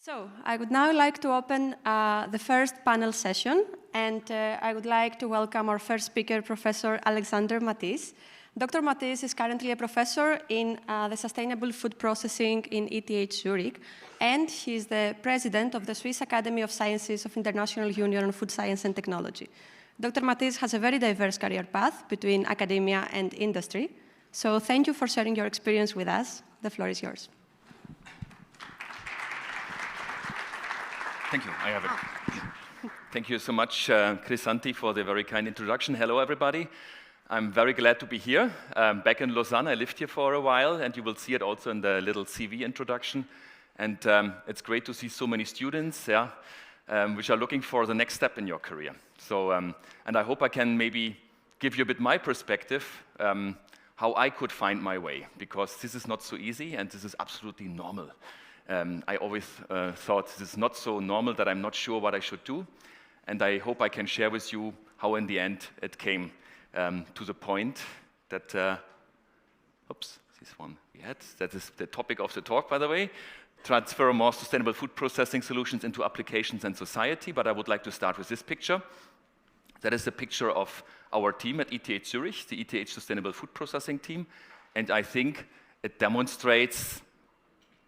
So, I would now like to open the first panel session, and I would like to welcome our first speaker, Professor Alexander Mathys. Dr. Mathys is currently a professor in the Sustainable Food Processing in ETH Zurich, and he is the president of the Swiss Academy of Sciences of International Union on Food Science and Technology. Dr. Mathys has a very diverse career path between academia and industry, so thank you for sharing your experience with us. The floor is yours. Thank you, I have it. Thank you so much, Chrisanti, for the very kind introduction. Hello, everybody. I'm very glad to be here, back in Lausanne. I lived here for a while, and you will see it also in the little CV introduction. And it's great to see so many students, which are looking for the next step in your career. So, and I hope I can maybe give you a bit my perspective, how I could find my way, because this is not so easy, and this is absolutely normal. I always thought this is not so normal that I'm not sure what I should do, and I hope I can share with you how in the end it came to the point that, this one we had, that is the topic of the talk, by the way, transfer more sustainable food processing solutions into applications and society, but I would like to start with this picture. That is a picture of our team at ETH Zurich, the ETH Sustainable Food Processing team, and I think it demonstrates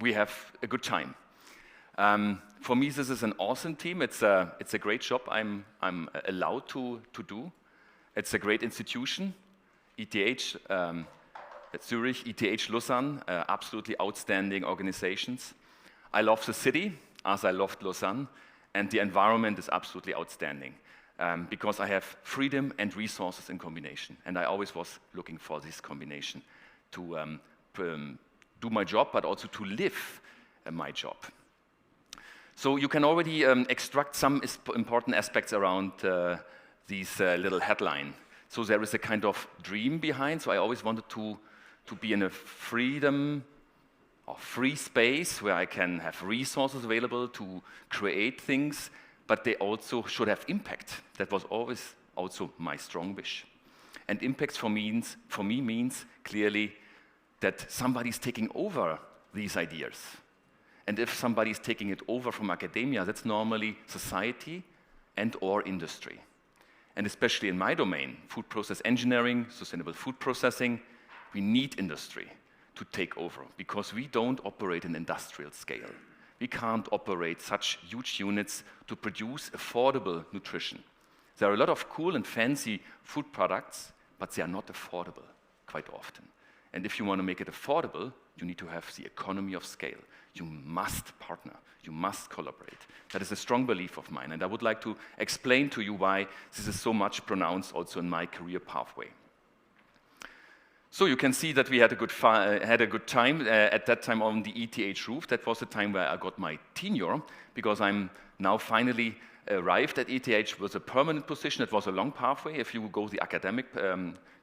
we have a good time. For me, this is an awesome team. It's a great job I'm allowed to do. It's a great institution. ETH at Zurich, ETH Lausanne, absolutely outstanding organizations. I love the city, as I loved Lausanne, and the environment is absolutely outstanding because I have freedom and resources in combination, and I always was looking for this combination to do my job, but also to live my job. So you can already extract some important aspects around these little headline. So there is a kind of dream behind. So I always wanted to be in a freedom or free space where I can have resources available to create things, but they also should have impact. That was always also my strong wish. And impact for me means clearly that somebody's taking over these ideas. And if somebody's taking it over from academia, that's normally society and or industry. And especially in my domain, food process engineering, sustainable food processing, we need industry to take over because we don't operate in industrial scale. We can't operate such huge units to produce affordable nutrition. There are a lot of cool and fancy food products, but they are not affordable quite often. And if you want to make it affordable, you need to have the economy of scale. You must partner. You must collaborate. That is a strong belief of mine, and I would like to explain to you why this is so much pronounced also in my career pathway. So you can see that we had a good time at that time on the ETH roof. That was the time where I got my tenure, because I'm now finally arrived at ETH with a permanent position. It was a long pathway if you go the academic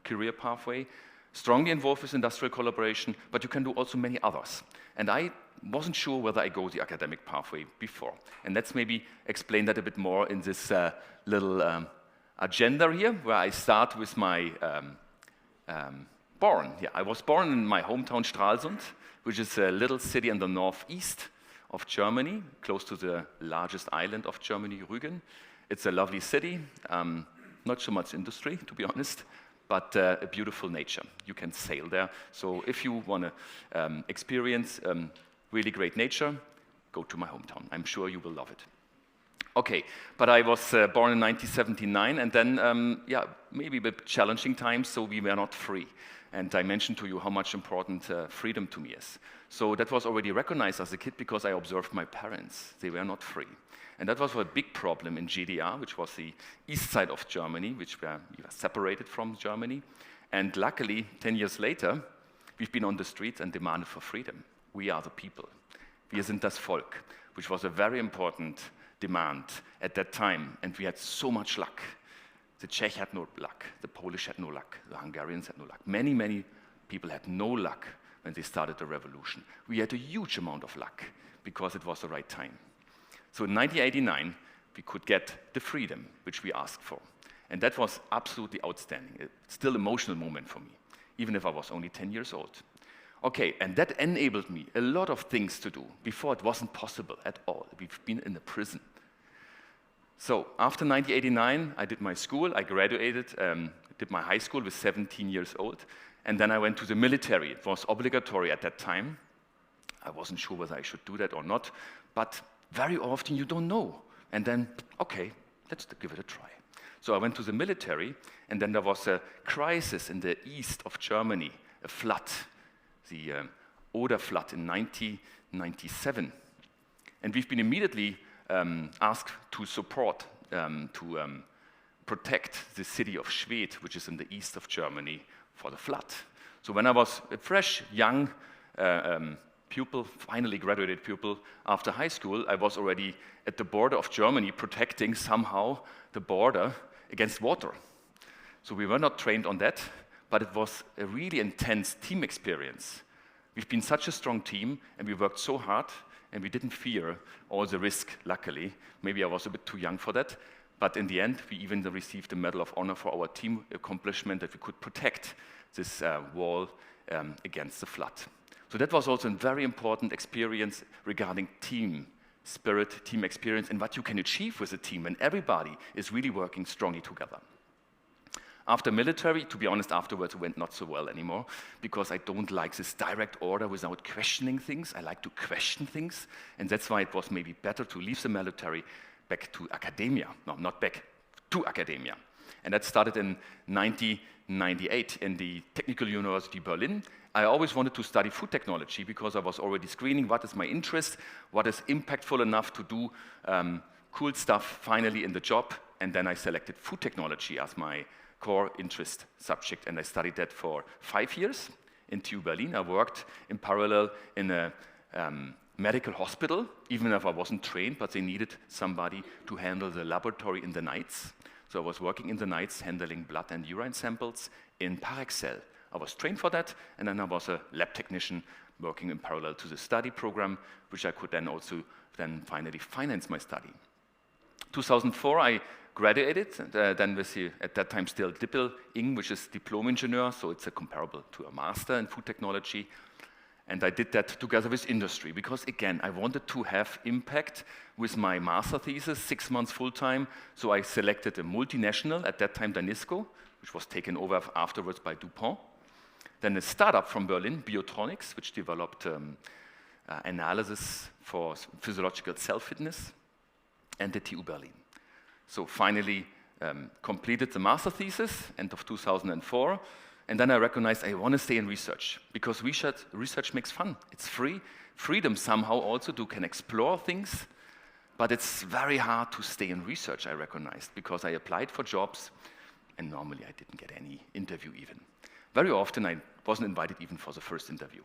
career pathway. Strongly involved with industrial collaboration, but you can do also many others. And I wasn't sure whether I go the academic pathway before. And let's maybe explain that a bit more in this little agenda here, where I start with my born. Yeah, I was born in my hometown Stralsund, which is a little city in the northeast of Germany, close to the largest island of Germany, Rügen. It's a lovely city, not so much industry, to be honest, but a beautiful nature. You can sail there. So if you want to experience really great nature, go to my hometown. I'm sure you will love it. Okay, but I was born in 1979, and then, maybe a bit challenging times, so we were not free. And I mentioned to you how much important freedom to me is. So that was already recognized as a kid because I observed my parents. They were not free. And that was a big problem in GDR, which was the east side of Germany, which we were separated from Germany. And luckily, 10 years later, we've been on the streets and demanded for freedom. We are the people. Wir sind das Volk, which was a very important demand at that time. And we had so much luck. The Czech had no luck. The Polish had no luck. The Hungarians had no luck. Many, many people had no luck when they started the revolution. We had a huge amount of luck because it was the right time. So in 1989, we could get the freedom which we asked for. And that was absolutely outstanding. It's still an emotional moment for me, even if I was only 10 years old. Okay, and that enabled me a lot of things to do. Before it wasn't possible at all. We've been in a prison. So after 1989, I did my school, I graduated, did my high school with 17 years old, and then I went to the military. It was obligatory at that time. I wasn't sure whether I should do that or not, but very often you don't know. And then, okay, let's give it a try. So I went to the military, and then there was a crisis in the east of Germany, a flood, the Oder flood in 1997. And we've been immediately asked to support, to protect the city of Schwedt, which is in the east of Germany, for the flood. So when I was a fresh, young pupil, finally graduated pupil after high school, I was already at the border of Germany protecting somehow the border against water. So we were not trained on that, but it was a really intense team experience. We've been such a strong team, and we worked so hard, and we didn't fear all the risk, luckily. Maybe I was a bit too young for that, but in the end, we even received the Medal of Honor for our team accomplishment that we could protect this wall against the flood. So that was also a very important experience regarding team spirit, team experience, and what you can achieve with a team when everybody is really working strongly together. After military, to be honest, afterwards it went not so well anymore, because I don't like this direct order without questioning things. I like to question things, and that's why it was maybe better to leave the military back to academia. No, not back, to academia. And that started in 1998 in the Technical University Berlin. I always wanted to study food technology because I was already screening what is my interest, what is impactful enough to do cool stuff finally in the job, and then I selected food technology as my core interest subject, and I studied that for 5 years in TU Berlin. I worked in parallel in a medical hospital, even if I wasn't trained, but they needed somebody to handle the laboratory in the nights. So I was working in the nights, handling blood and urine samples in Parexel. I was trained for that, and then I was a lab technician working in parallel to the study program, which I could then also finally finance my study. 2004, I graduated, then with the, at that time still Dippel-Ing, which is Diplom-Ingenieur, so it's a comparable to a master in food technology. And I did that together with industry, because again, I wanted to have impact with my master thesis, 6 months full-time, so I selected a multinational, at that time Danisco, which was taken over afterwards by DuPont. Then a startup from Berlin, Biotronics, which developed analysis for physiological cell fitness, and the TU Berlin. So finally completed the master thesis, end of 2004, and then I recognized I want to stay in research, because research makes fun. It's free, freedom somehow also to can explore things, but it's very hard to stay in research, I recognized, because I applied for jobs, and normally I didn't get any interview even. Very often I wasn't invited even for the first interview.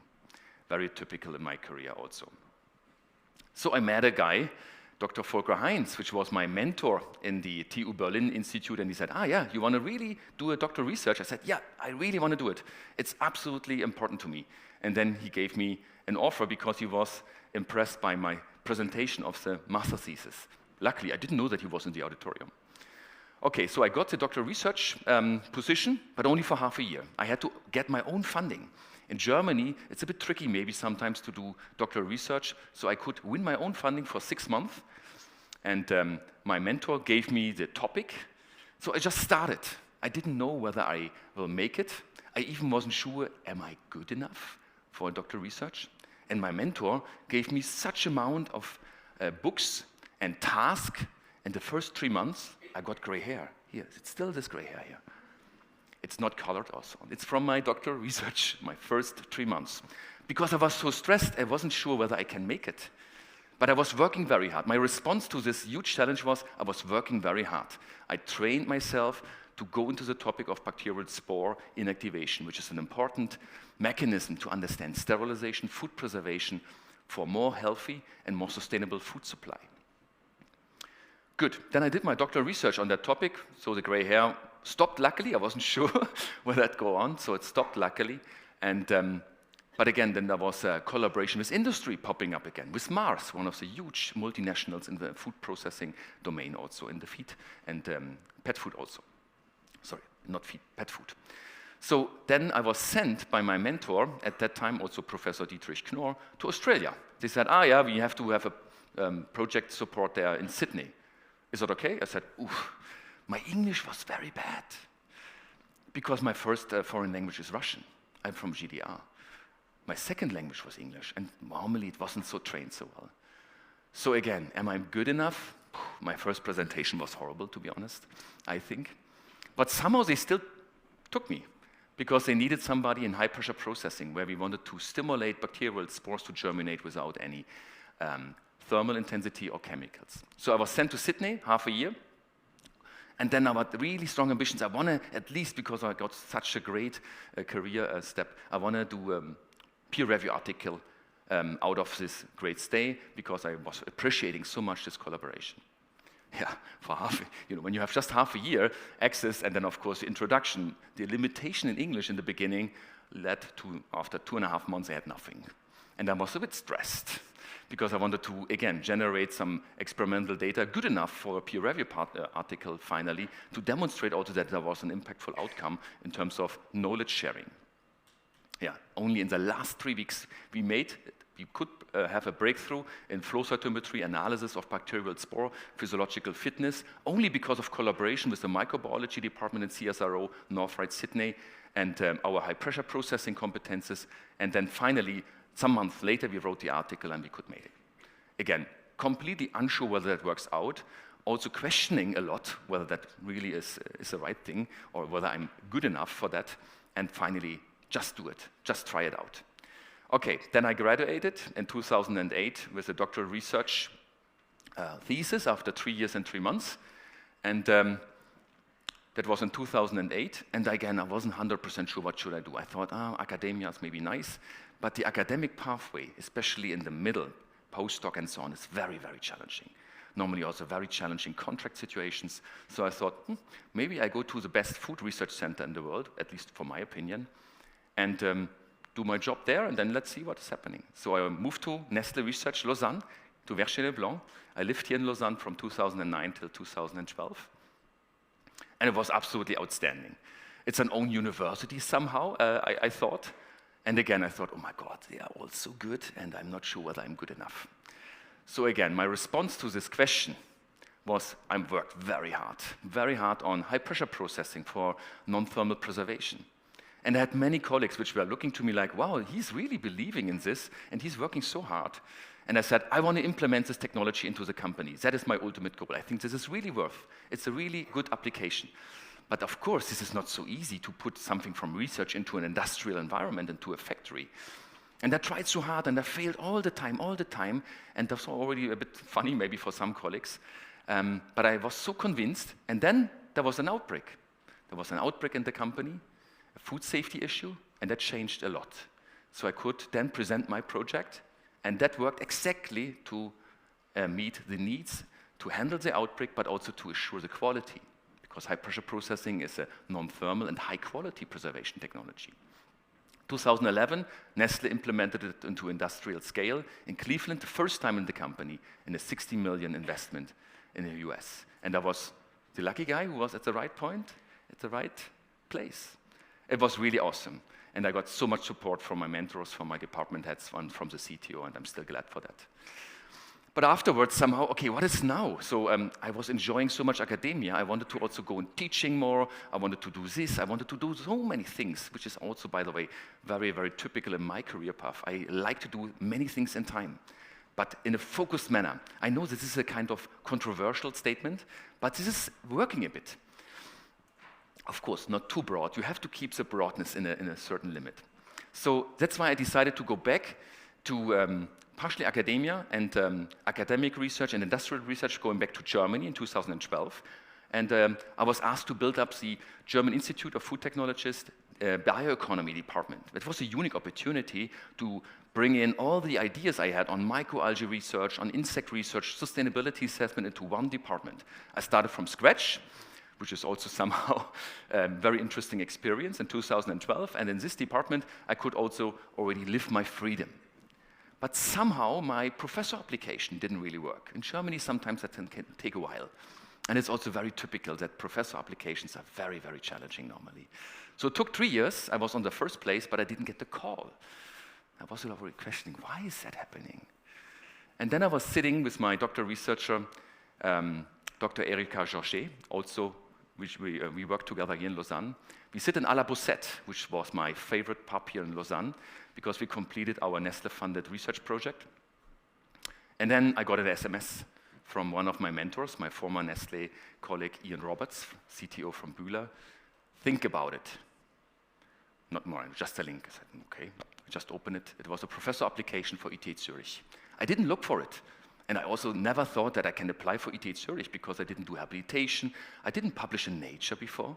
Very typical in my career also. So I met a guy, Dr. Volker Heinz, which was my mentor in the TU Berlin Institute, and he said, yeah, you want to really do a doctoral research? I said, yeah, I really want to do it. It's absolutely important to me. And then he gave me an offer because he was impressed by my presentation of the master thesis. Luckily, I didn't know that he was in the auditorium. Okay, so I got the doctoral research position, but only for half a year. I had to get my own funding. In Germany, it's a bit tricky maybe sometimes to do doctoral research, so I could win my own funding for 6 months, and my mentor gave me the topic, so I just started. I didn't know whether I will make it. I even wasn't sure, am I good enough for doctoral research? And my mentor gave me such amount of books and tasks, and the first 3 months, I got gray hair. Here, it's still this gray hair here. It's not colored also. It's from my doctoral research, my first 3 months. Because I was so stressed, I wasn't sure whether I can make it. But I was working very hard. My response to this huge challenge was I was working very hard. I trained myself to go into the topic of bacterial spore inactivation, which is an important mechanism to understand sterilization, food preservation for more healthy and more sustainable food supply. Good. Then I did my doctoral research on that topic, so the gray hair stopped luckily. I wasn't sure whether that'd go on, so it stopped luckily. And but again, then there was a collaboration with industry popping up again, with Mars, one of the huge multinationals in the food processing domain also, in the feed and pet food also. Sorry, not feed, pet food. So then I was sent by my mentor, at that time also Professor Dietrich Knorr, to Australia. They said, yeah, we have to have a project support there in Sydney. Is that okay? I said, oof, my English was very bad because my first foreign language is Russian. I'm from GDR. My second language was English, and normally it wasn't so trained so well. So again, am I good enough? My first presentation was horrible, to be honest, I think. But somehow they still took me, because they needed somebody in high-pressure processing, where we wanted to stimulate bacterial spores to germinate without any thermal intensity or chemicals. So I was sent to Sydney, half a year, and then I had really strong ambitions. I want to, at least because I got such a great career step, I want to do a peer review article out of this great stay, because I was appreciating so much this collaboration. Yeah, for when you have just half a year access, and then of course the introduction, the limitation in English in the beginning led to, after 2.5 months, I had nothing. And I was a bit stressed, because I wanted to, again, generate some experimental data good enough for a peer review article, finally, to demonstrate also that there was an impactful outcome in terms of knowledge sharing. Yeah, only in the last 3 weeks we could have a breakthrough in flow cytometry analysis of bacterial spore physiological fitness, only because of collaboration with the microbiology department in CSIRO, Northright Sydney, and our high-pressure processing competences. And then finally, some months later, we wrote the article and we could make it. Again, completely unsure whether that works out, also questioning a lot whether that really is the right thing, or whether I'm good enough for that, and finally, just do it, just try it out. Okay, then I graduated in 2008 with a doctoral research thesis after 3 years and 3 months. And that was in 2008. And again, I wasn't 100% sure what should I do. I thought, academia is maybe nice. But the academic pathway, especially in the middle, postdoc and so on, is very, very challenging. Normally also very challenging contract situations. So I thought, maybe I go to the best food research center in the world, at least for my opinion, and do my job there, and then let's see what is happening. So I moved to Nestlé Research Lausanne, to Verchet-le-Blanc. I lived here in Lausanne from 2009 till 2012. And it was absolutely outstanding. It's an own university somehow, I thought. And again, I thought, oh my God, they are all so good, and I'm not sure whether I'm good enough. So again, my response to this question was, I worked very hard on high-pressure processing for non-thermal preservation. And I had many colleagues which were looking to me like, wow, he's really believing in this, and he's working so hard. And I said, I want to implement this technology into the company. That is my ultimate goal. I think this is really it's a really good application. But of course, this is not so easy to put something from research into an industrial environment, into a factory. And I tried so hard, and I failed all the time, and that's already a bit funny maybe for some colleagues. But I was so convinced, and then there was an outbreak. There was an outbreak in the company, a food safety issue, and that changed a lot. So I could then present my project, and that worked exactly to meet the needs, to handle the outbreak, but also to assure the quality, because high-pressure processing is a non-thermal and high-quality preservation technology. 2011, Nestlé implemented it into industrial scale in Cleveland, the first time in the company, in a $60 million investment in the US. And I was the lucky guy who was at the right point, at the right place. It was really awesome. And I got so much support from my mentors, from my department heads, and from the CTO, and I'm still glad for that. But afterwards, somehow, okay, what is now? So I was enjoying so much academia. I wanted to also go in teaching more. I wanted to do this. I wanted to do so many things, which is also, by the way, very, very typical in my career path. I like to do many things in time, but in a focused manner. I know this is a kind of controversial statement, but this is working a bit. Of course, not too broad. You have to keep the broadness in a certain limit. So that's why I decided to go back to partially academia and academic research and industrial research, going back to Germany in 2012. And I was asked to build up the German Institute of Food Technologists Bioeconomy Department. It was a unique opportunity to bring in all the ideas I had on microalgae research, on insect research, sustainability assessment into one department. I started from scratch, which is also somehow a very interesting experience in 2012. And in this department, I could also already live my freedom. But somehow, my professor application didn't really work. In Germany, sometimes that can take a while. And it's also very typical that professor applications are very, very challenging normally. So it took 3 years. I was on the first place, but I didn't get the call. I was already questioning, why is that happening? And then I was sitting with my doctoral researcher, Dr. Erika Georget, also, which we worked together here in Lausanne. We sit in à la Bosette, which was my favorite pub here in Lausanne, because we completed our Nestlé-funded research project. And then I got an SMS from one of my mentors, my former Nestlé colleague Ian Roberts, CTO from Bühler. Think about it. Not more, just a link. I said, okay, I just opened it. It was a professor application for ETH Zurich. I didn't look for it. And I also never thought that I can apply for ETH Zurich because I didn't do habilitation. I didn't publish in Nature before.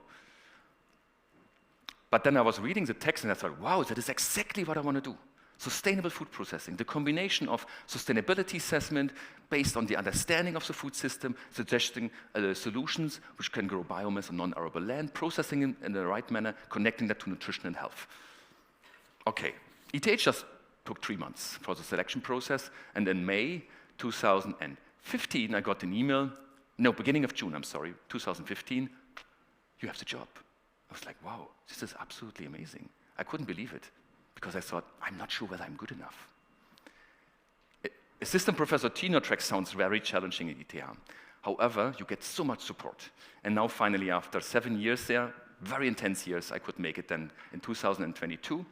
But then I was reading the text and I thought, wow, that is exactly what I want to do. Sustainable food processing, the combination of sustainability assessment based on the understanding of the food system, suggesting solutions which can grow biomass on non-arable land, processing in the right manner, connecting that to nutrition and health. Okay, ETH just took 3 months for the selection process, and in May 2015, I got an email, no, beginning of June, 2015, you have the job. I was like, wow, this is absolutely amazing. I couldn't believe it, because I thought, I'm not sure whether I'm good enough. Assistant professor tenure track sounds very challenging at ETH. However, you get so much support. And now finally, after 7 years there, very intense years, I could make it then in 2022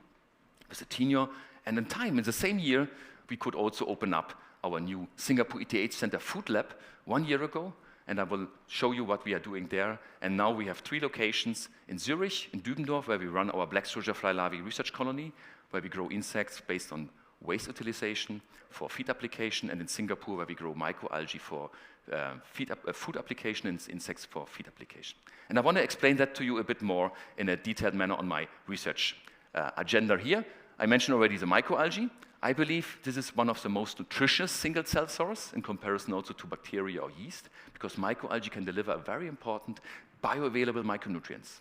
with a tenure. And in time, in the same year, we could also open up our new Singapore ETH Center Food Lab 1 year ago. And I will show you what we are doing there. And now we have 3 locations in Zurich, in Dübendorf, where we run our black soldier fly larvae research colony, where we grow insects based on waste utilization for feed application, and in Singapore, where we grow microalgae for food application and insects for feed application. And I want to explain that to you a bit more in a detailed manner on my research agenda here. I mentioned already the microalgae. I believe this is one of the most nutritious single-cell sources in comparison also to bacteria or yeast, because microalgae can deliver very important bioavailable micronutrients.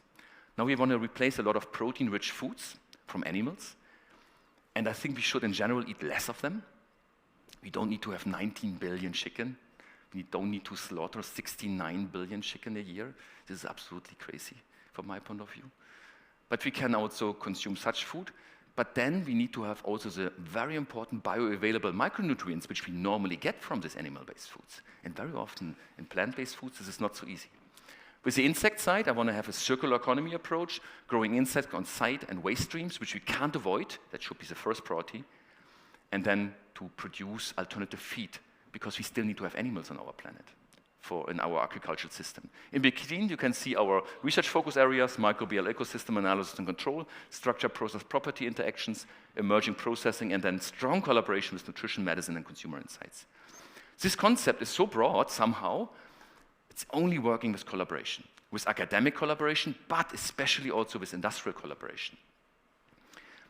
Now we want to replace a lot of protein-rich foods from animals, and I think we should in general eat less of them. We don't need to have 19 billion chicken. We don't need to slaughter 69 billion chicken a year. This is absolutely crazy from my point of view. But we can also consume such food. But then we need to have also the very important bioavailable micronutrients which we normally get from these animal-based foods. And very often in plant-based foods, this is not so easy. With the insect side, I want to have a circular economy approach, growing insects on site and waste streams, which we can't avoid. That should be the first priority. And then to produce alternative feed, because we still need to have animals on our planet in our agricultural system. In between, you can see our research focus areas: microbial ecosystem analysis and control, structure, process, property interactions, emerging processing, and then strong collaboration with nutrition, medicine, and consumer insights. This concept is so broad somehow, it's only working with collaboration, with academic collaboration, but especially also with industrial collaboration.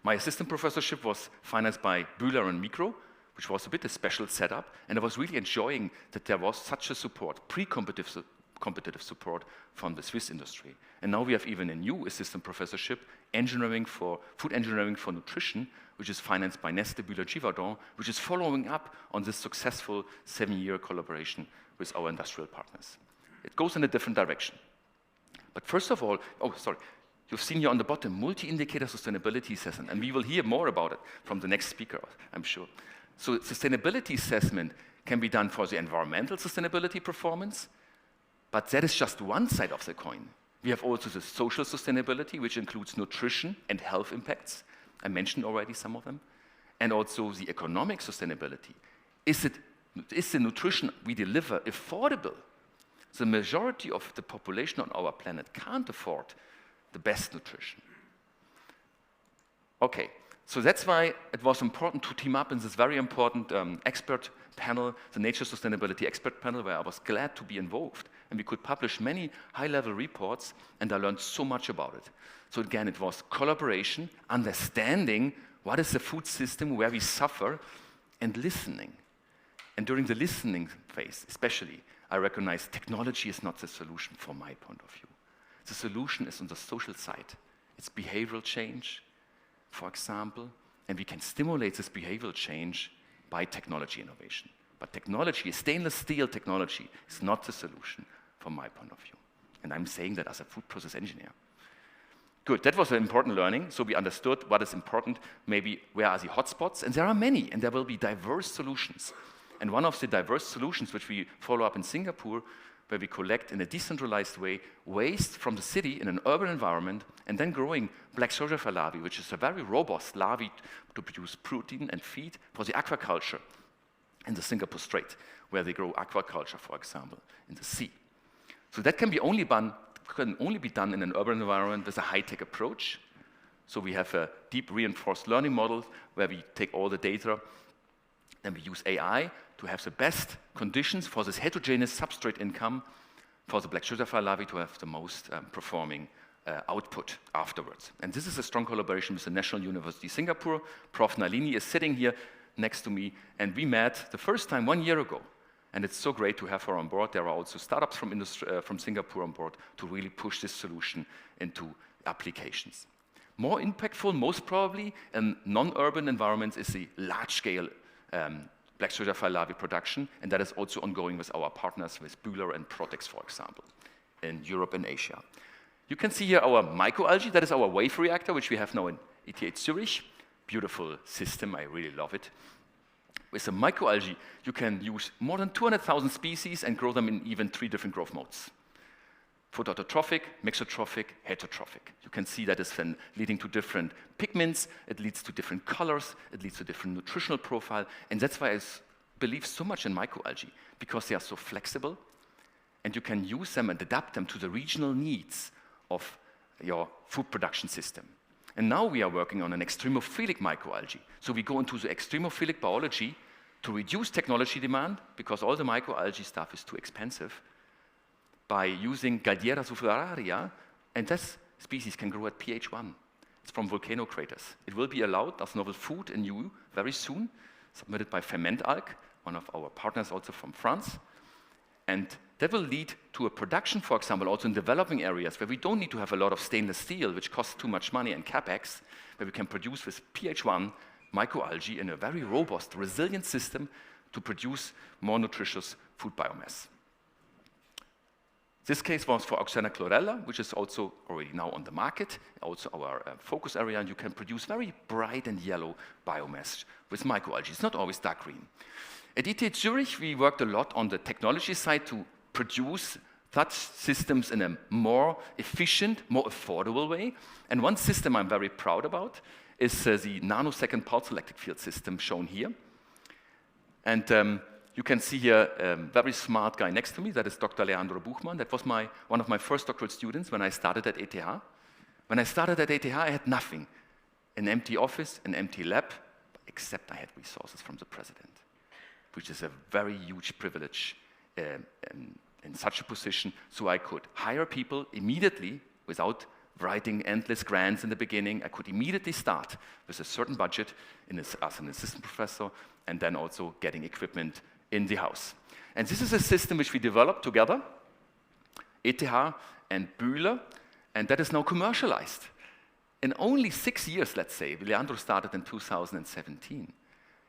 My assistant professorship was financed by Bühler and Micro, which was a bit a special setup, and I was really enjoying that there was such a support, competitive support from the Swiss industry. And now we have even a new assistant professorship, food engineering for nutrition, which is financed by Nestlé Bühler Givaudan, which is following up on this successful 7-year collaboration with our industrial partners. It goes in a different direction. But first of all, you've seen here on the bottom, multi-indicator sustainability assessment, and we will hear more about it from the next speaker, I'm sure. So sustainability assessment can be done for the environmental sustainability performance, but that is just one side of the coin. We have also the social sustainability, which includes nutrition and health impacts. I mentioned already some of them. And also the economic sustainability. Is the nutrition we deliver affordable? The majority of the population on our planet can't afford the best nutrition. Okay. So that's why it was important to team up in this very important expert panel, the Nature Sustainability Expert Panel, where I was glad to be involved. And we could publish many high-level reports, and I learned so much about it. So again, it was collaboration, understanding what is the food system, where we suffer, and listening. And during the listening phase, especially, I recognized technology is not the solution from my point of view. The solution is on the social side. It's behavioral change, for example, and we can stimulate this behavioral change by technology innovation. But technology, stainless steel technology, is not the solution from my point of view. And I'm saying that as a food process engineer. Good, that was an important learning. So we understood what is important, maybe where are the hotspots, and there are many, and there will be diverse solutions. And one of the diverse solutions which we follow up in Singapore, where we collect in a decentralized way waste from the city in an urban environment, and then growing black soldier larvae, which is a very robust larvae to produce protein and feed for the aquaculture in the Singapore Strait, where they grow aquaculture, for example, in the sea. So that can only be done in an urban environment with a high-tech approach. So we have a deep reinforced learning model where we take all the data, then we use AI to have the best conditions for this heterogeneous substrate income for the black sugarfly larvae to have the most performing output afterwards. And this is a strong collaboration with the National University of Singapore. Prof. Nalini is sitting here next to me, and we met the first time 1 year ago. And it's so great to have her on board. There are also startups from Singapore on board to really push this solution into applications. More impactful, most probably, in non-urban environments is the large-scale black sugarfly larvae production, and that is also ongoing with our partners, with Bühler and Protex, for example, in Europe and Asia. You can see here our microalgae. That is our wave reactor, which we have now in ETH Zurich. Beautiful system, I really love it. With the microalgae, you can use more than 200,000 species and grow them in even 3 different growth modes. Phototrophic, mixotrophic, heterotrophic. You can see that is then leading to different pigments, it leads to different colors, it leads to different nutritional profile, and that's why I believe so much in microalgae, because they are so flexible, and you can use them and adapt them to the regional needs of your food production system. And now we are working on an extremophilic microalgae. So we go into the extremophilic biology to reduce technology demand, because all the microalgae stuff is too expensive, by using Galdiera sulfuraria, and this species can grow at pH 1. It's from volcano craters. It will be allowed as novel food in EU very soon, submitted by Fermentalg, one of our partners also from France. And that will lead to a production, for example, also in developing areas where we don't need to have a lot of stainless steel, which costs too much money and capex, where we can produce with pH 1 microalgae in a very robust, resilient system to produce more nutritious food biomass. This case was for Auxana chlorella, which is also already now on the market, also our focus area, and you can produce very bright and yellow biomass with microalgae. It's not always dark green. At ETH Zurich, we worked a lot on the technology side to produce such systems in a more efficient, more affordable way. And one system I'm very proud about is the nanosecond pulse electric field system shown here. And you can see here a very smart guy next to me. That is Dr. Leandro Buchmann. That was one of my first doctoral students when I started at ETH. When I started at ETH, I had nothing. An empty office, an empty lab, except I had resources from the president, which is a very huge privilege in such a position. So I could hire people immediately without writing endless grants in the beginning. I could immediately start with a certain budget as an assistant professor, and then also getting equipment in the house. And this is a system which we developed together, ETH and Bühler, and that is now commercialized. In only 6 years, let's say, Leandro started in 2017.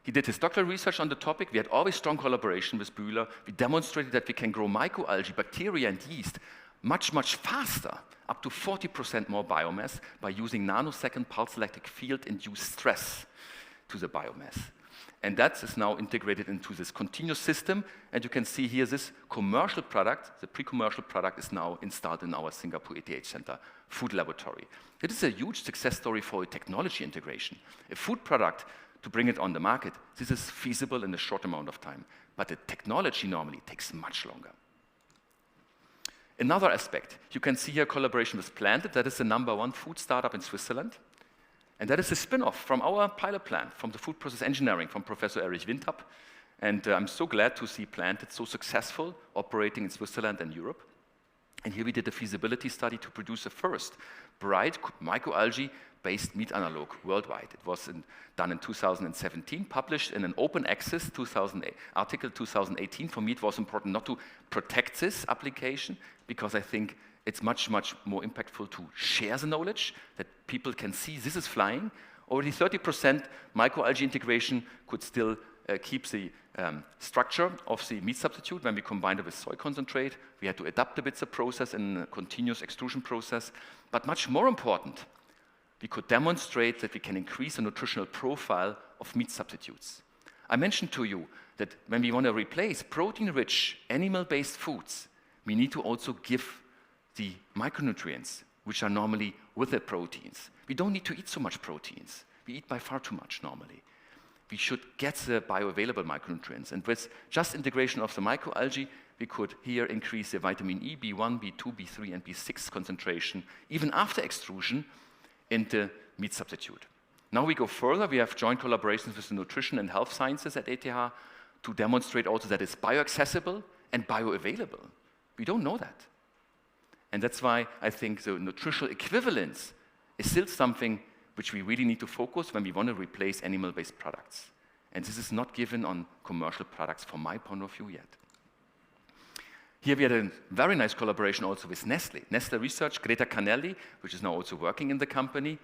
He did his doctoral research on the topic. We had always strong collaboration with Bühler. We demonstrated that we can grow microalgae, bacteria, and yeast much, much faster, up to 40% more biomass by using nanosecond pulse electric field-induced stress to the biomass. And that is now integrated into this continuous system. And you can see here this commercial product, the pre-commercial product, is now installed in our Singapore ETH Center food laboratory. It is a huge success story for a technology integration. A food product, to bring it on the market, this is feasible in a short amount of time. But the technology normally takes much longer. Another aspect, you can see here collaboration with Planted. That is the #1 food startup in Switzerland. And that is a spin-off from our pilot plant, from the food process engineering, from Professor Erich Windhab. And I'm so glad to see Planted so successful, operating in Switzerland and Europe. And here we did a feasibility study to produce the first bright microalgae-based meat analog worldwide. It was done in 2017, published in an open access article 2018. For me, it was important not to protect this application, because I think it's much, much more impactful to share the knowledge, that people can see this is flying. Already 30% microalgae integration could still keep the structure of the meat substitute when we combined it with soy concentrate. We had to adapt a bit the process in a continuous extrusion process. But much more important, we could demonstrate that we can increase the nutritional profile of meat substitutes. I mentioned to you that when we want to replace protein-rich animal-based foods, we need to also give the micronutrients, which are normally with the proteins. We don't need to eat so much proteins. We eat by far too much normally. We should get the bioavailable micronutrients. And with just integration of the microalgae, we could here increase the vitamin E, B1, B2, B3, and B6 concentration, even after extrusion, in the meat substitute. Now we go further. We have joint collaborations with the nutrition and health sciences at ETH to demonstrate also that it's bioaccessible and bioavailable. We don't know that. And that's why I think the nutritional equivalence is still something which we really need to focus when we want to replace animal-based products. And this is not given on commercial products from my point of view yet. Here we had a very nice collaboration also with Nestlé. Nestlé Research, Greta Canelli, which is now also working in the company,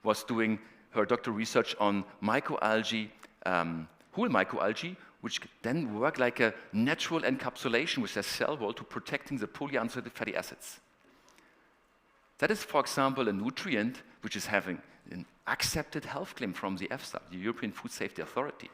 was doing her doctoral research on microalgae, whole microalgae, which then work like a natural encapsulation with their cell wall to protecting the polyunsaturated fatty acids. That is, for example, a nutrient which is having an accepted health claim from the EFSA, the European Food Safety Authority.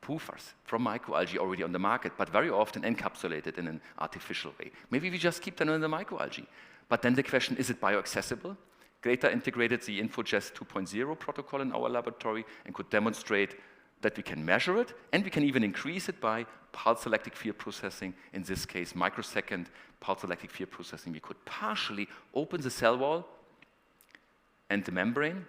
PUFAs from microalgae already on the market, but very often encapsulated in an artificial way. Maybe we just keep them in the microalgae. But then the question, is it bioaccessible? Greta integrated the InfoGest 2.0 protocol in our laboratory and could demonstrate that we can measure it, and we can even increase it by pulse electric field processing, in this case, microsecond pulse electric field processing. We could partially open the cell wall and the membrane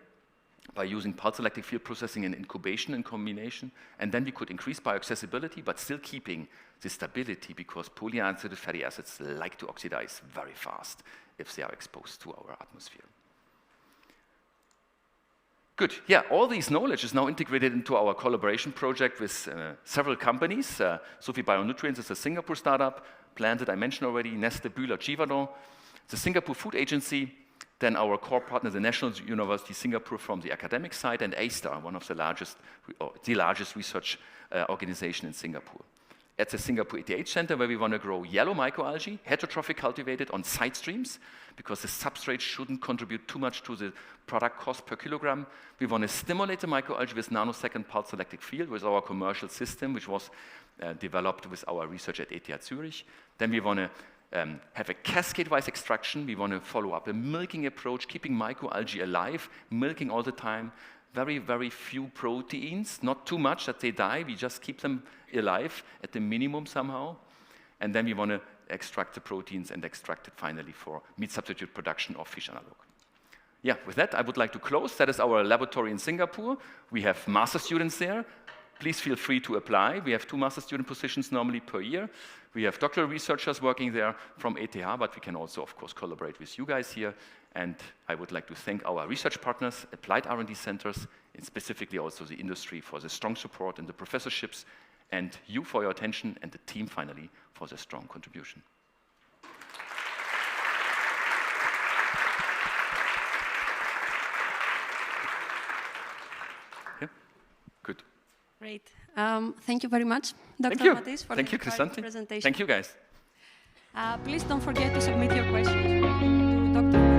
by using pulse electric field processing and incubation in combination, and then we could increase bioaccessibility, but still keeping the stability, because polyunsaturated fatty acids like to oxidize very fast if they are exposed to our atmosphere. Good. Yeah, all these knowledge is now integrated into our collaboration project with several companies. Sophie Bionutrients is a Singapore startup, planted, I mentioned already, Nestlé Bühler Givaudan, the Singapore Food Agency, then our core partner, the National University Singapore from the academic side, and A-Star, one of the largest research organization in Singapore. At the Singapore ETH Center, where we want to grow yellow microalgae, heterotrophic cultivated on side streams, because the substrate shouldn't contribute too much to the product cost per kilogram. We want to stimulate the microalgae with nanosecond pulse electric field with our commercial system, which was developed with our research at ETH Zurich. Then we want to have a cascade-wise extraction. We want to follow up a milking approach, keeping microalgae alive, milking all the time. Very, very few proteins, not too much that they die. We just keep them alive at the minimum somehow. And then we want to extract the proteins and extract it finally for meat substitute production or fish analog. Yeah, with that, I would like to close. That is our laboratory in Singapore. We have master students there. Please feel free to apply. We have 2 master student positions normally per year. We have doctoral researchers working there from ETH, but we can also, of course, collaborate with you guys here. And I would like to thank our research partners, applied R&D centers, and specifically also the industry for the strong support and the professorships, and you for your attention, and the team, finally, for the strong contribution. Yeah, good. Great. Thank you very much, Dr. Mathys, for the presentation. Thank you, guys. Please don't forget to submit your questions to Dr.